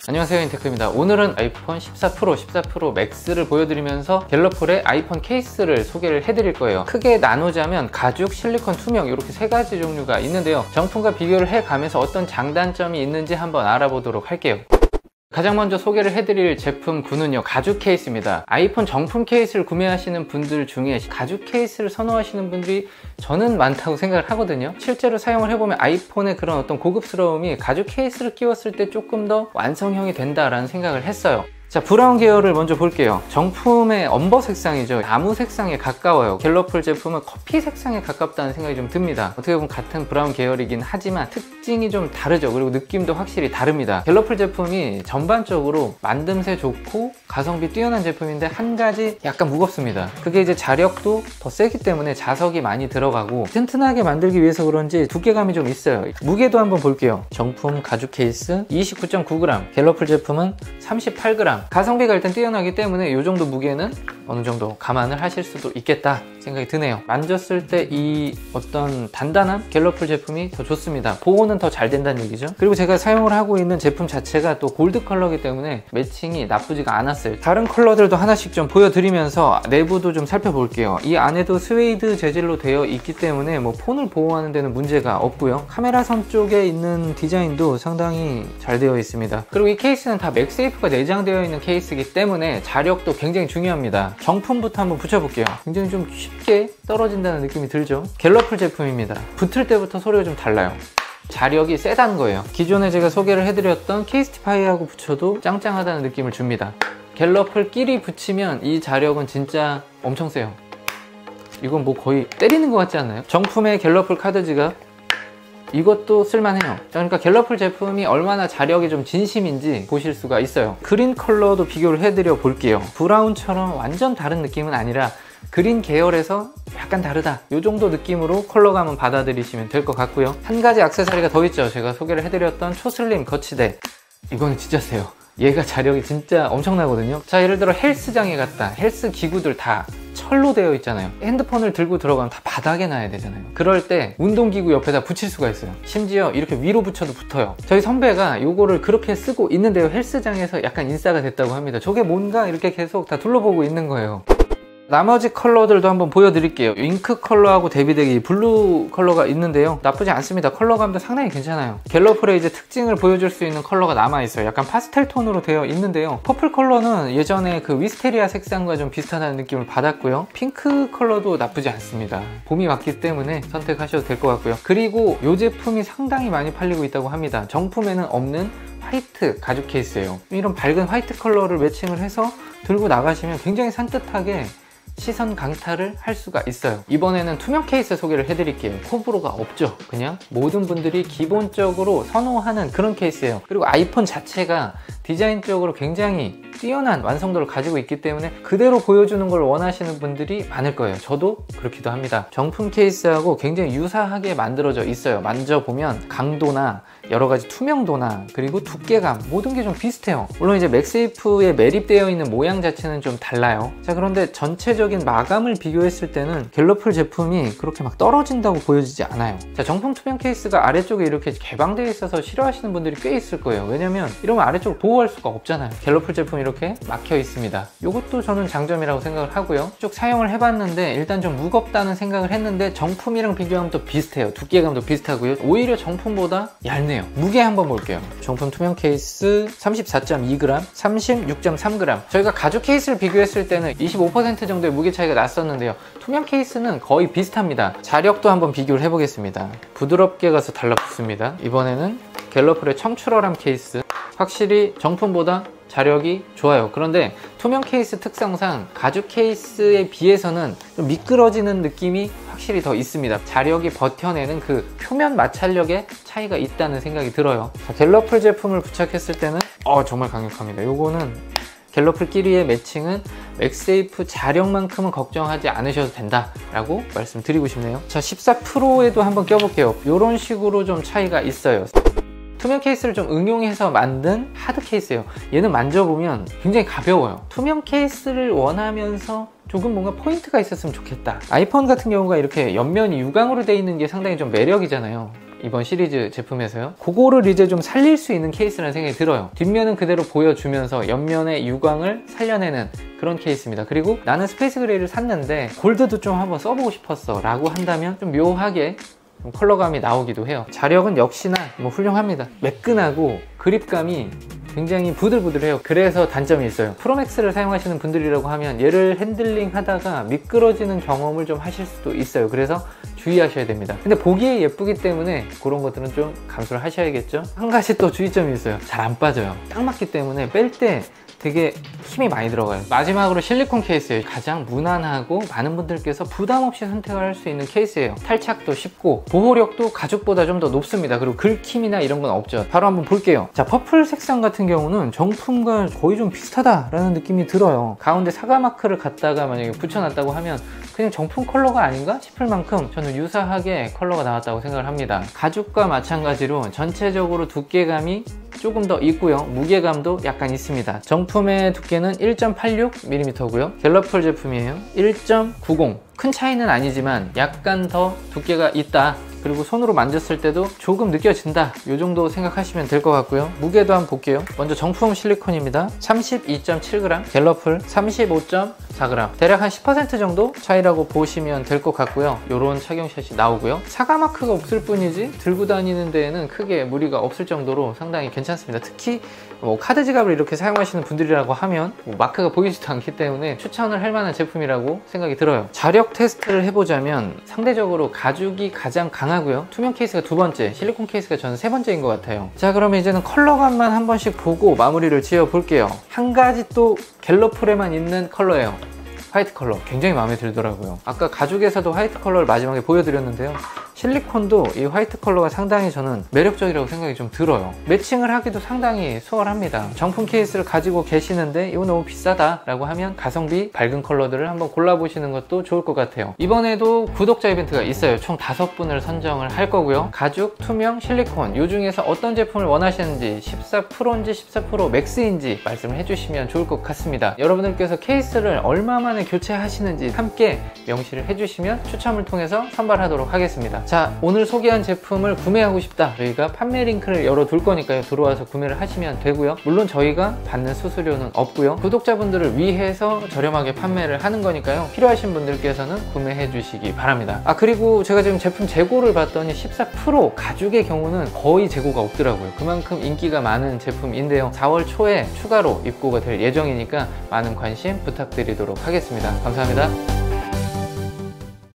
안녕하세요, 인테크입니다. 오늘은 아이폰 14 프로, 14 프로 맥스를 보여드리면서 갤러풀의 아이폰 케이스를 소개를 해드릴 거예요. 크게 나누자면 가죽, 실리콘, 투명 이렇게 세 가지 종류가 있는데요. 정품과 비교를 해가면서 어떤 장단점이 있는지 한번 알아보도록 할게요. 가장 먼저 소개를 해드릴 제품군은요, 가죽 케이스입니다. 아이폰 정품 케이스를 구매하시는 분들 중에 가죽 케이스를 선호하시는 분들이 저는 많다고 생각을 하거든요. 실제로 사용을 해보면 아이폰의 그런 어떤 고급스러움이 가죽 케이스를 끼웠을 때 조금 더 완성형이 된다라는 생각을 했어요. 자, 브라운 계열을 먼저 볼게요. 정품의 엄버 색상이죠. 나무 색상에 가까워요. 갤러풀 제품은 커피 색상에 가깝다는 생각이 좀 듭니다. 어떻게 보면 같은 브라운 계열이긴 하지만 특징이 좀 다르죠. 그리고 느낌도 확실히 다릅니다. gel러풀 제품이 전반적으로 만듦새 좋고 가성비 뛰어난 제품인데 한 가지 약간 무겁습니다. 그게 이제 자력도 더 세기 때문에 자석이 많이 들어가고 튼튼하게 만들기 위해서 그런지 두께감이 좀 있어요. 무게도 한번 볼게요. 정품 가죽 케이스 29.9g, 갤러풀 제품은 38g. 가성비가 일단 뛰어나기 때문에 이 정도 무게는 어느 정도 감안을 하실 수도 있겠다 생각이 드네요. 만졌을 때 이 어떤 단단함, 갤러풀 제품이 더 좋습니다. 보호는 더 잘 된다는 얘기죠. 그리고 제가 사용을 하고 있는 제품 자체가 또 골드 컬러이기 때문에 매칭이 나쁘지가 않았어요. 다른 컬러들도 하나씩 좀 보여드리면서 내부도 좀 살펴볼게요. 이 안에도 스웨이드 재질로 되어 있기 때문에 뭐 폰을 보호하는 데는 문제가 없고요. 카메라 선 쪽에 있는 디자인도 상당히 잘 되어 있습니다. 그리고 이 케이스는 다 맥세이프가 내장되어 있는 케이스이기 때문에 자력도 굉장히 중요합니다. 정품부터 한번 붙여볼게요. 굉장히 좀 쉽게 떨어진다는 느낌이 들죠. 갤러풀 제품입니다. 붙을 때부터 소리가 좀 달라요. 자력이 세다는 거예요. 기존에 제가 소개를 해드렸던 케이스티파이하고 붙여도 짱짱하다는 느낌을 줍니다. 갤러풀끼리 붙이면 이 자력은 진짜 엄청 세요. 이건 뭐 거의 때리는 것 같지 않나요? 정품의 갤러풀 카드 지갑, 이것도 쓸만해요. 그러니까 갤러풀 제품이 얼마나 자력이 좀 진심인지 보실 수가 있어요. 그린 컬러도 비교를 해드려 볼게요. 브라운처럼 완전 다른 느낌은 아니라 그린 계열에서 약간 다르다, 이 정도 느낌으로 컬러감은 받아들이시면 될 것 같고요. 한 가지 액세서리가 더 있죠. 제가 소개를 해드렸던 초슬림 거치대, 이거는 진짜 세요. 얘가 자력이 진짜 엄청나거든요. 자, 예를 들어 헬스장에 갔다, 헬스 기구들 다 철로 되어 있잖아요. 핸드폰을 들고 들어가면 다 바닥에 놔야 되잖아요. 그럴 때 운동기구 옆에다 붙일 수가 있어요. 심지어 이렇게 위로 붙여도 붙어요. 저희 선배가 요거를 그렇게 쓰고 있는데요, 헬스장에서 약간 인싸가 됐다고 합니다. 저게 뭔가 이렇게 계속 다 둘러보고 있는 거예요. 나머지 컬러들도 한번 보여드릴게요. 잉크 컬러하고 대비되기 블루 컬러가 있는데요, 나쁘지 않습니다. 컬러감도 상당히 괜찮아요. 갤러풀의 이제 특징을 보여줄 수 있는 컬러가 남아있어요. 약간 파스텔 톤으로 되어 있는데요, 퍼플 컬러는 예전에 그 위스테리아 색상과 좀 비슷하다는 느낌을 받았고요. 핑크 컬러도 나쁘지 않습니다. 봄이 왔기 때문에 선택하셔도 될 것 같고요. 그리고 이 제품이 상당히 많이 팔리고 있다고 합니다. 정품에는 없는 화이트 가죽 케이스예요. 이런 밝은 화이트 컬러를 매칭을 해서 들고 나가시면 굉장히 산뜻하게 시선 강탈을 할 수가 있어요. 이번에는 투명 케이스 소개를 해드릴게요. 호불호가 없죠. 그냥 모든 분들이 기본적으로 선호하는 그런 케이스예요. 그리고 아이폰 자체가 디자인적으로 굉장히 뛰어난 완성도를 가지고 있기 때문에 그대로 보여주는 걸 원하시는 분들이 많을 거예요. 저도 그렇기도 합니다. 정품 케이스하고 굉장히 유사하게 만들어져 있어요. 만져보면 강도나 여러가지 투명도나 그리고 두께감, 모든 게 좀 비슷해요. 물론 이제 맥세이프에 매립되어 있는 모양 자체는 좀 달라요. 자, 그런데 전체적인 마감을 비교했을 때는 갤러풀 제품이 그렇게 막 떨어진다고 보여지지 않아요. 자, 정품 투명 케이스가 아래쪽에 이렇게 개방되어 있어서 싫어하시는 분들이 꽤 있을 거예요. 왜냐면 이러면 아래쪽을 보호할 수가 없잖아요. 갤러풀 제품 이렇게 막혀 있습니다. 이것도 저는 장점이라고 생각을 하고요. 쭉 사용을 해봤는데 일단 좀 무겁다는 생각을 했는데 정품이랑 비교하면 또 비슷해요. 두께감도 비슷하고요. 오히려 정품보다 얇네요. 무게 한번 볼게요. 정품 투명 케이스 34.2g, 36.3g. 저희가 가죽 케이스를 비교했을 때는 25% 정도의 무게 차이가 났었는데요, 투명 케이스는 거의 비슷합니다. 자력도 한번 비교를 해보겠습니다. 부드럽게 가서 달라붙습니다. 이번에는 갤러풀의 청출어람 케이스, 확실히 정품보다 자력이 좋아요. 그런데 투명 케이스 특성상 가죽 케이스에 비해서는 좀 미끄러지는 느낌이 확실히 더 있습니다. 자력이 버텨내는 그 표면 마찰력에 차이가 있다는 생각이 들어요. 자, 갤러풀 제품을 부착했을 때는 정말 강력합니다. 요거는 갤러풀끼리의 매칭은 맥세이프 자력만큼은 걱정하지 않으셔도 된다 라고 말씀드리고 싶네요. 자, 14 프로에도 한번 껴볼게요. 이런 식으로 좀 차이가 있어요. 투명 케이스를 좀 응용해서 만든 하드 케이스예요. 얘는 만져보면 굉장히 가벼워요. 투명 케이스를 원하면서 조금 뭔가 포인트가 있었으면 좋겠다. 아이폰 같은 경우가 이렇게 옆면이 유광으로 되어 있는 게 상당히 좀 매력이잖아요. 이번 시리즈 제품에서요. 그거를 이제 좀 살릴 수 있는 케이스라는 생각이 들어요. 뒷면은 그대로 보여주면서 옆면의 유광을 살려내는 그런 케이스입니다. 그리고 나는 스페이스 그레이를 샀는데 골드도 좀 한번 써보고 싶었어 라고 한다면 좀 묘하게 좀 컬러감이 나오기도 해요. 자력은 역시나 뭐 훌륭합니다. 매끈하고 그립감이 굉장히 부들부들해요. 그래서 단점이 있어요. 프로맥스를 사용하시는 분들이라고 하면 얘를 핸들링 하다가 미끄러지는 경험을 좀 하실 수도 있어요. 그래서 주의하셔야 됩니다. 근데 보기에 예쁘기 때문에 그런 것들은 좀 감수를 하셔야겠죠. 한 가지 또 주의점이 있어요. 잘 안 빠져요. 딱 맞기 때문에 뺄 때 되게 힘이 많이 들어가요. 마지막으로 실리콘 케이스예요. 가장 무난하고 많은 분들께서 부담 없이 선택을 할 수 있는 케이스예요. 탈착도 쉽고 보호력도 가죽보다 좀 더 높습니다. 그리고 긁힘이나 이런 건 없죠. 바로 한번 볼게요. 자, 퍼플 색상 같은 경우는 정품과 거의 좀 비슷하다라는 느낌이 들어요. 가운데 사과 마크를 갖다가 만약에 붙여놨다고 하면 그냥 정품 컬러가 아닌가 싶을 만큼 저는 유사하게 컬러가 나왔다고 생각을 합니다. 가죽과 마찬가지로 전체적으로 두께감이 조금 더 있고요. 무게감도 약간 있습니다. 정품의 두께는 1.86mm고요. 갤러풀 제품이에요. 1.90. 큰 차이는 아니지만 약간 더 두께가 있다. 그리고 손으로 만졌을 때도 조금 느껴진다. 이 정도 생각하시면 될 것 같고요. 무게도 한번 볼게요. 먼저 정품 실리콘입니다. 32.7g, 갤러풀 35.4g. 대략 한 10% 정도 차이라고 보시면 될 것 같고요. 이런 착용샷이 나오고요. 사과 마크가 없을 뿐이지 들고 다니는 데에는 크게 무리가 없을 정도로 상당히 괜찮습니다. 특히 뭐 카드 지갑을 이렇게 사용하시는 분들이라고 하면 뭐 마크가 보이지도 않기 때문에 추천을 할 만한 제품이라고 생각이 들어요. 자력 테스트를 해보자면 상대적으로 가죽이 가장 강하고요. 투명 케이스가 두 번째, 실리콘 케이스가 저는 세 번째인 것 같아요. 자, 그러면 이제는 컬러감만 한 번씩 보고 마무리를 지어 볼게요. 한 가지 또 갤러풀에만 있는 컬러예요. 화이트 컬러 굉장히 마음에 들더라고요. 아까 가죽에서도 화이트 컬러를 마지막에 보여드렸는데요. 실리콘도 이 화이트 컬러가 상당히 저는 매력적이라고 생각이 좀 들어요. 매칭을 하기도 상당히 수월합니다. 정품 케이스를 가지고 계시는데 이거 너무 비싸다 라고 하면 가성비 밝은 컬러들을 한번 골라보시는 것도 좋을 것 같아요. 이번에도 구독자 이벤트가 있어요. 총 5분을 선정을 할 거고요. 가죽, 투명, 실리콘 이 중에서 어떤 제품을 원하시는지 14%인지 14% 맥스인지 말씀을 해주시면 좋을 것 같습니다. 여러분들께서 케이스를 얼마 만에 교체하시는지 함께 명시를 해주시면 추첨을 통해서 선발하도록 하겠습니다. 자, 오늘 소개한 제품을 구매하고 싶다. 저희가 판매 링크를 열어둘 거니까요. 들어와서 구매를 하시면 되고요. 물론 저희가 받는 수수료는 없고요. 구독자분들을 위해서 저렴하게 판매를 하는 거니까요. 필요하신 분들께서는 구매해 주시기 바랍니다. 아, 그리고 제가 지금 제품 재고를 봤더니 14% 가죽의 경우는 거의 재고가 없더라고요. 그만큼 인기가 많은 제품인데요. 4월 초에 추가로 입고가 될 예정이니까 많은 관심 부탁드리도록 하겠습니다. 감사합니다.